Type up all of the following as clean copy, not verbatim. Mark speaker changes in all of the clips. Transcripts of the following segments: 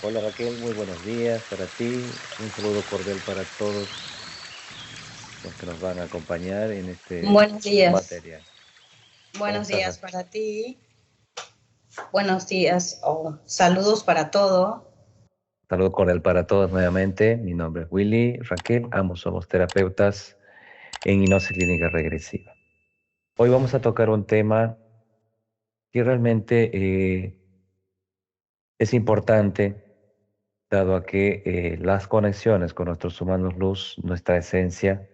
Speaker 1: Hola Raquel, muy buenos días para ti. Un saludo cordial para todos los que nos van a acompañar en este
Speaker 2: Buenos días.
Speaker 1: material. ¿Cómo
Speaker 2: Buenos
Speaker 1: estás,
Speaker 2: días
Speaker 1: Raquel?
Speaker 2: para ti. Buenos días o saludos para todo.
Speaker 1: Saludo cordial para todos nuevamente. Mi nombre es Willy, Raquel, ambos somos terapeutas en Hipnosis Clínica Regresiva. Hoy vamos a tocar un tema que realmente es importante, dado a que las conexiones con nuestros humanos luz, nuestra esencia,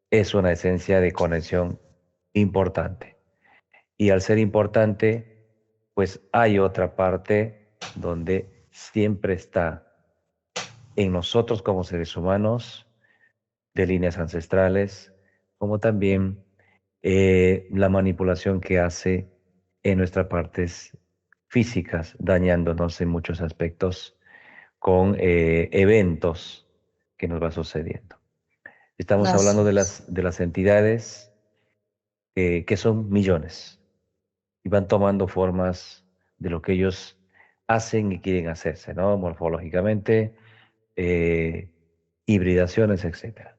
Speaker 1: es una esencia de conexión importante. Y al ser importante, pues hay otra parte donde siempre está en nosotros como seres humanos, de líneas ancestrales, como también la manipulación que hace en nuestras partes físicas, dañándonos en muchos aspectos con eventos que nos va sucediendo. Estamos hablando
Speaker 2: Así
Speaker 1: de
Speaker 2: es.
Speaker 1: las entidades que son millones y van tomando formas de lo que ellos hacen y quieren hacerse, ¿no? Morfológicamente, eh, hibridaciones, etcétera.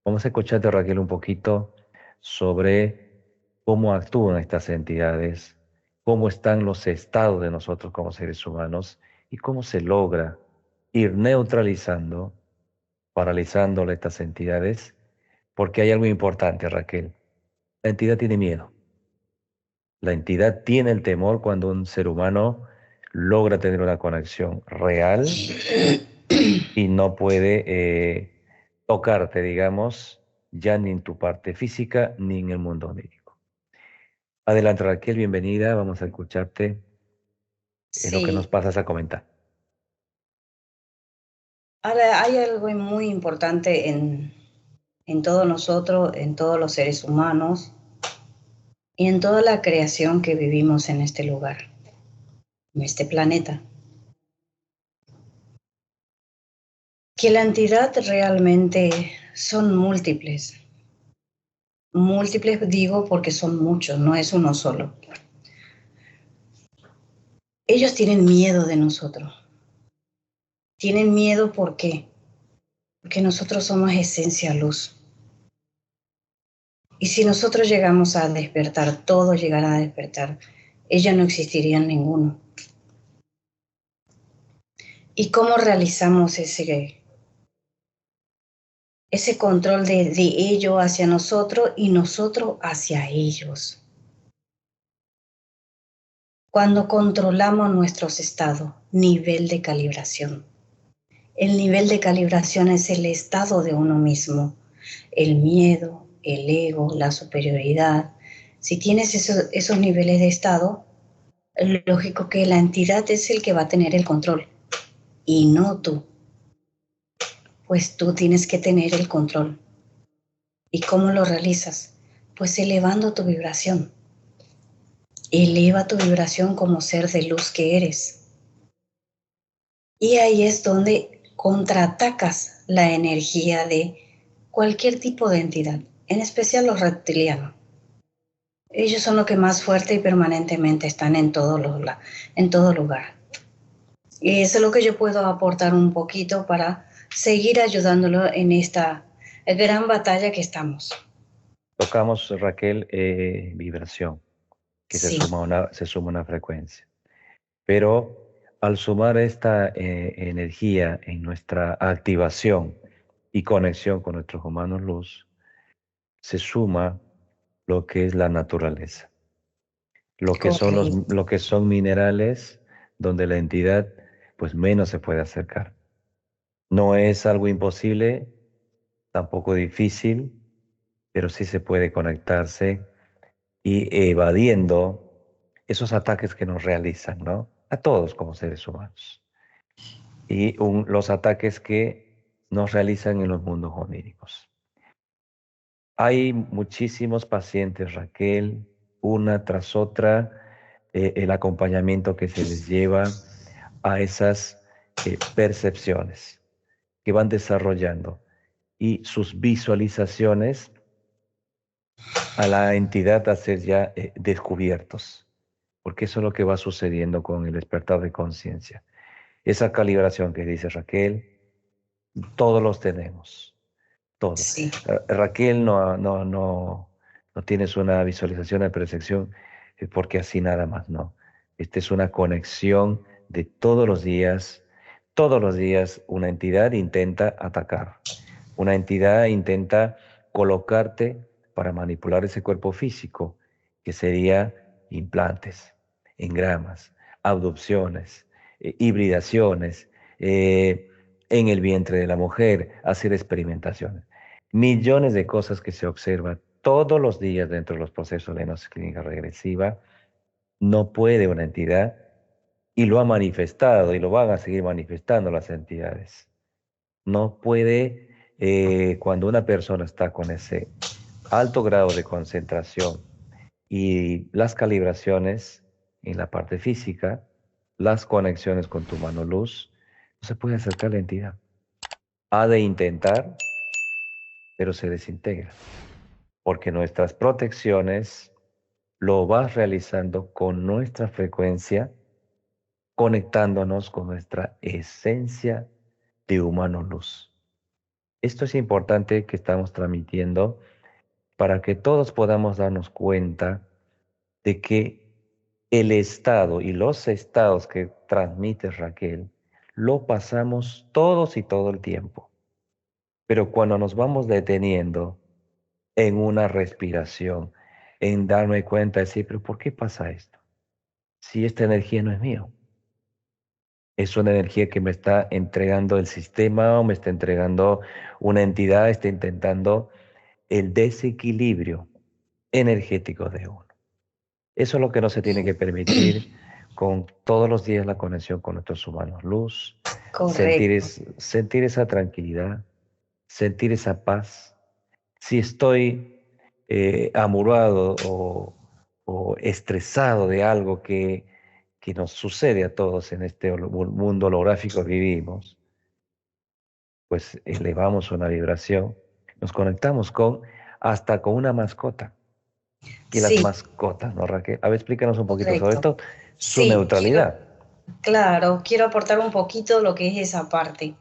Speaker 1: Vamos a escucharte, Raquel, un poquito sobre cómo actúan estas entidades, cómo están los estados de nosotros como seres humanos y cómo se logra ir neutralizando, paralizando a estas entidades, porque hay algo importante, Raquel. La entidad tiene miedo. La entidad tiene el temor cuando un ser humano logra tener una conexión real y no puede tocarte, digamos, ya ni en tu parte física ni en el mundo onírico. Adelante, Raquel, bienvenida. Vamos a escucharte en lo que nos
Speaker 2: Sí.
Speaker 1: pasas a comentar.
Speaker 2: Ahora hay algo muy importante en todos nosotros, en todos los seres humanos y en toda la creación que vivimos en este lugar, en este planeta. Que la entidad realmente son múltiples. Múltiples digo porque son muchos, no es uno solo. Ellos tienen miedo de nosotros. Tienen miedo ¿por qué? Porque nosotros somos esencia luz. Y si nosotros llegamos a despertar, todo llegará a despertar, ellas no existirían ninguno. ¿Y cómo realizamos ese control de ellos hacia nosotros y nosotros hacia ellos? Cuando controlamos nuestros estados, nivel de calibración. El nivel de calibración es el estado de uno mismo, el miedo, el ego, la superioridad. Si tienes esos niveles de estado, lógico que la entidad es el que va a tener el control y no tú, pues tú tienes que tener el control. ¿Y cómo lo realizas? Pues elevando tu vibración. Eleva tu vibración como ser de luz que eres. Y ahí es donde contraatacas la energía de cualquier tipo de entidad, en especial los reptilianos. Ellos son los que más fuerte y permanentemente están en todo lugar. Y eso es lo que yo puedo aportar un poquito para seguir ayudándolo en esta gran batalla que estamos.
Speaker 1: Tocamos, Raquel, vibración, que
Speaker 2: Sí,
Speaker 1: se suma una frecuencia. Pero al sumar esta energía en nuestra activación y conexión con nuestros humanos luz, se suma lo que es la naturaleza,
Speaker 2: correcto.
Speaker 1: lo que son minerales donde la entidad pues menos se puede acercar. No es algo imposible, tampoco difícil, pero sí se puede conectarse y evadiendo esos ataques que nos realizan, ¿no? A todos como seres humanos. Y los ataques que nos realizan en los mundos oníricos. Hay muchísimos pacientes, Raquel, una tras otra, el acompañamiento que se les lleva a esas percepciones que van desarrollando y sus visualizaciones a la entidad a ser ya descubiertos, porque eso es lo que va sucediendo con el despertar de conciencia. Esa calibración que dice Raquel, todos los tenemos, todos.
Speaker 2: Sí,
Speaker 1: Raquel no tienes una visualización de percepción porque así nada más, no. Esta es una conexión de todos los días una entidad intenta atacar, una entidad intenta colocarte para manipular ese cuerpo físico, que sería implantes, engramas, abducciones, hibridaciones, en el vientre de la mujer, hacer experimentaciones. Millones de cosas que se observan todos los días dentro de los procesos de hipnosis clínica regresiva. No puede una entidad, y lo ha manifestado y lo van a seguir manifestando las entidades. No puede, cuando una persona está con ese alto grado de concentración y las calibraciones en la parte física, las conexiones con tu mano luz, no se puede acercar a la entidad. Ha de intentar, pero se desintegra, porque nuestras protecciones lo vas realizando con nuestra frecuencia, conectándonos con nuestra esencia de humano luz. Esto es importante que estamos transmitiendo para que todos podamos darnos cuenta de que el estado y los estados que transmite Raquel lo pasamos todos y todo el tiempo. Pero cuando nos vamos deteniendo en una respiración, en darme cuenta de decir, pero ¿por qué pasa esto? Si esta energía no es mío, es una energía que me está entregando el sistema o me está entregando una entidad, está intentando el desequilibrio energético de uno. Eso es lo que no se tiene que permitir con todos los días la conexión con nuestros humanos luz,
Speaker 2: correcto.
Speaker 1: sentir esa tranquilidad, sentir esa paz. Si estoy amurado o estresado de algo que nos sucede a todos en este mundo holográfico que vivimos, pues elevamos una vibración, nos conectamos hasta con una mascota. Que las
Speaker 2: Sí,
Speaker 1: mascotas, ¿no, Raquel? A ver, explícanos un poquito sobre
Speaker 2: correcto.
Speaker 1: esto, su
Speaker 2: Sí, quiero,
Speaker 1: neutralidad.
Speaker 2: claro, quiero aportar un poquito lo que es esa parte,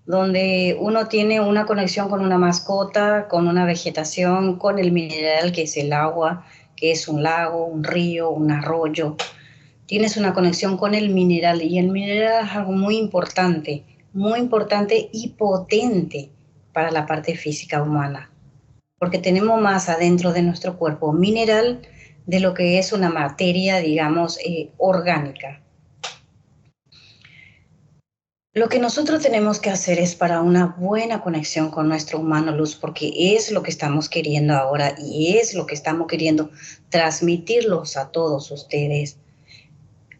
Speaker 2: donde uno tiene una conexión con una mascota, con una vegetación, con el mineral que es el agua, que es un lago, un río, un arroyo. Tienes una conexión con el mineral y el mineral es algo muy importante y potente para la parte física humana, porque tenemos más adentro de nuestro cuerpo mineral de lo que es una materia, digamos, orgánica. Lo que nosotros tenemos que hacer es para una buena conexión con nuestro humano luz, porque es lo que estamos queriendo ahora y es lo que estamos queriendo transmitirlos a todos ustedes.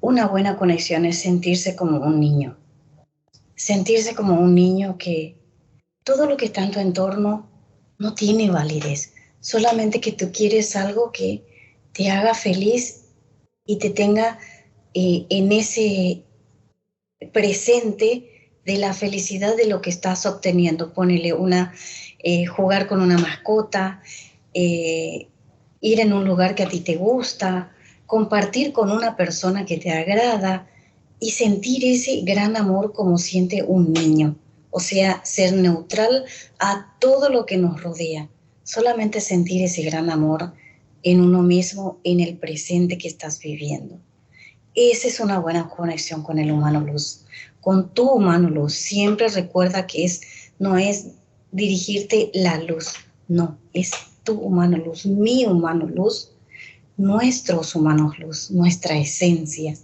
Speaker 2: Una buena conexión es sentirse como un niño que todo lo que está en tu entorno no tiene validez, solamente que tú quieres algo que te haga feliz y te tenga en ese presente de la felicidad de lo que estás obteniendo. Ponele jugar con una mascota, eh, ir en un lugar que a ti te gusta, compartir con una persona que te agrada y sentir ese gran amor como siente un niño. O sea, ser neutral a todo lo que nos rodea. Solamente sentir ese gran amor en uno mismo, en el presente que estás viviendo. Esa es una buena conexión con el humano luz, con tu humano luz. Siempre recuerda que no es dirigirte la luz, no, es tu humano luz, mi humano luz, nuestros humanos luz, nuestra esencia.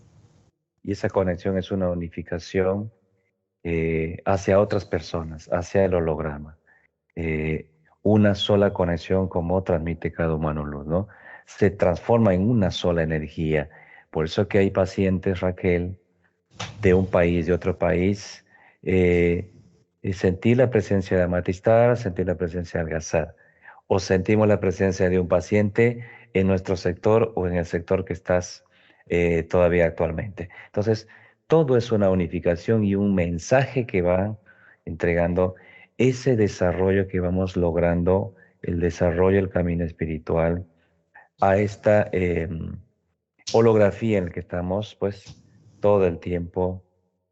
Speaker 1: Y esa conexión es una unificación hacia otras personas, hacia el holograma. Eh, una sola conexión como transmite cada humano luz, ¿no? Se transforma en una sola energía. Por eso que hay pacientes, Raquel, de un país, de otro país, eh, y sentir la presencia de Amatistar, sentir la presencia de Algazar, o sentimos la presencia de un paciente en nuestro sector o en el sector que estás todavía actualmente. Entonces, todo es una unificación y un mensaje que va entregando ese desarrollo que vamos logrando, el desarrollo, el camino espiritual, a esta holografía en la que estamos, pues, todo el tiempo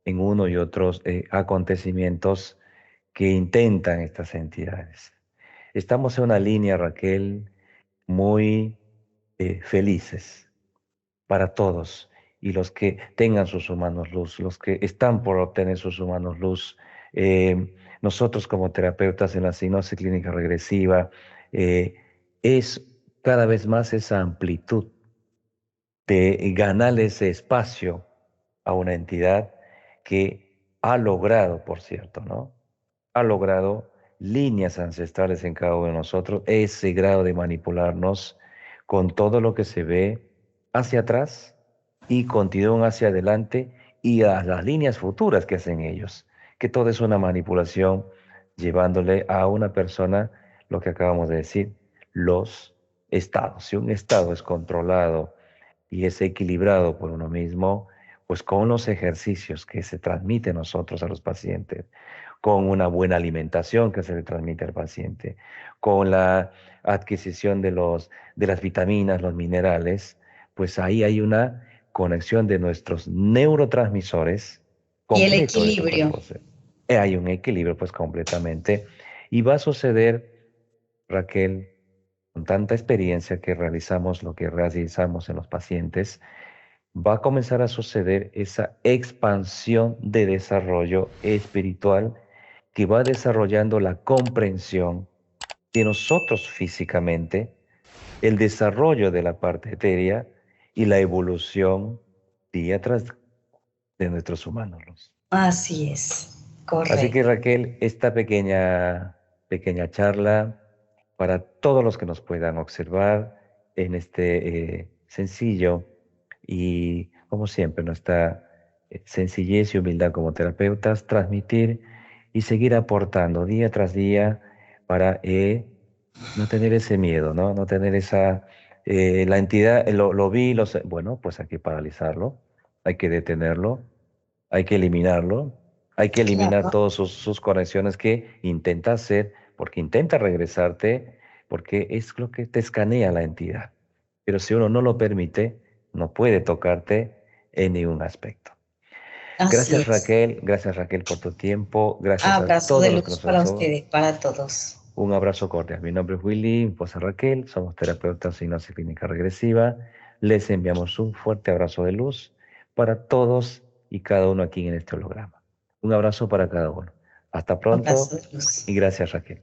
Speaker 1: en uno y otros acontecimientos que intentan estas entidades. Estamos en una línea, Raquel, muy felices para todos. Y los que tengan sus humanos luz, los que están por obtener sus humanos luz, nosotros como terapeutas en la hipnosis clínica regresiva, eh, es cada vez más esa amplitud de ganar ese espacio a una entidad que ha logrado, por cierto, ¿no? Ha logrado líneas ancestrales en cada uno de nosotros, ese grado de manipularnos con todo lo que se ve hacia atrás y continúan hacia adelante y a las líneas futuras que hacen ellos, que todo es una manipulación llevándole a una persona lo que acabamos de decir, los estados. Si un estado es controlado y es equilibrado por uno mismo, pues con los ejercicios que se transmiten nosotros a los pacientes, con una buena alimentación que se le transmite al paciente, con la adquisición de las vitaminas, los minerales, pues ahí hay una conexión de nuestros neurotransmisores
Speaker 2: Y el
Speaker 1: completo de su
Speaker 2: equilibrio.
Speaker 1: cuerpo. Hay un equilibrio pues completamente y va a suceder, Raquel, con tanta experiencia que realizamos lo que realizamos en los pacientes, va a comenzar a suceder esa expansión de desarrollo espiritual que va desarrollando la comprensión de nosotros físicamente, el desarrollo de la parte etérea y la evolución día tras de nuestros humanos.
Speaker 2: Así es,
Speaker 1: Así que
Speaker 2: correcto.
Speaker 1: Raquel, esta pequeña charla para todos los que nos puedan observar en este sencillo y como siempre nuestra sencillez y humildad como terapeutas, transmitir y seguir aportando día tras día para no tener ese miedo, ¿no? No tener la entidad, lo vi, bueno, pues hay que paralizarlo, hay que detenerlo, hay que eliminarlo, hay que eliminar
Speaker 2: Claro,
Speaker 1: todas sus conexiones que intenta hacer, porque intenta regresarte, porque es lo que te escanea la entidad. Pero si uno no lo permite, no puede tocarte en ningún aspecto.
Speaker 2: así es.
Speaker 1: Gracias Raquel por tu tiempo, gracias a
Speaker 2: Abrazo
Speaker 1: todos
Speaker 2: de
Speaker 1: los que
Speaker 2: luz
Speaker 1: nos
Speaker 2: para
Speaker 1: observan.
Speaker 2: ustedes, para todos.
Speaker 1: Un abrazo cordial. Mi nombre es Willy, mi esposa Raquel, somos terapeutas en hipnosis clínica regresiva. Les enviamos un fuerte abrazo de luz para todos y cada uno aquí en este holograma. Un abrazo para cada uno. Hasta
Speaker 2: Abrazo
Speaker 1: pronto
Speaker 2: de luz.
Speaker 1: y gracias Raquel.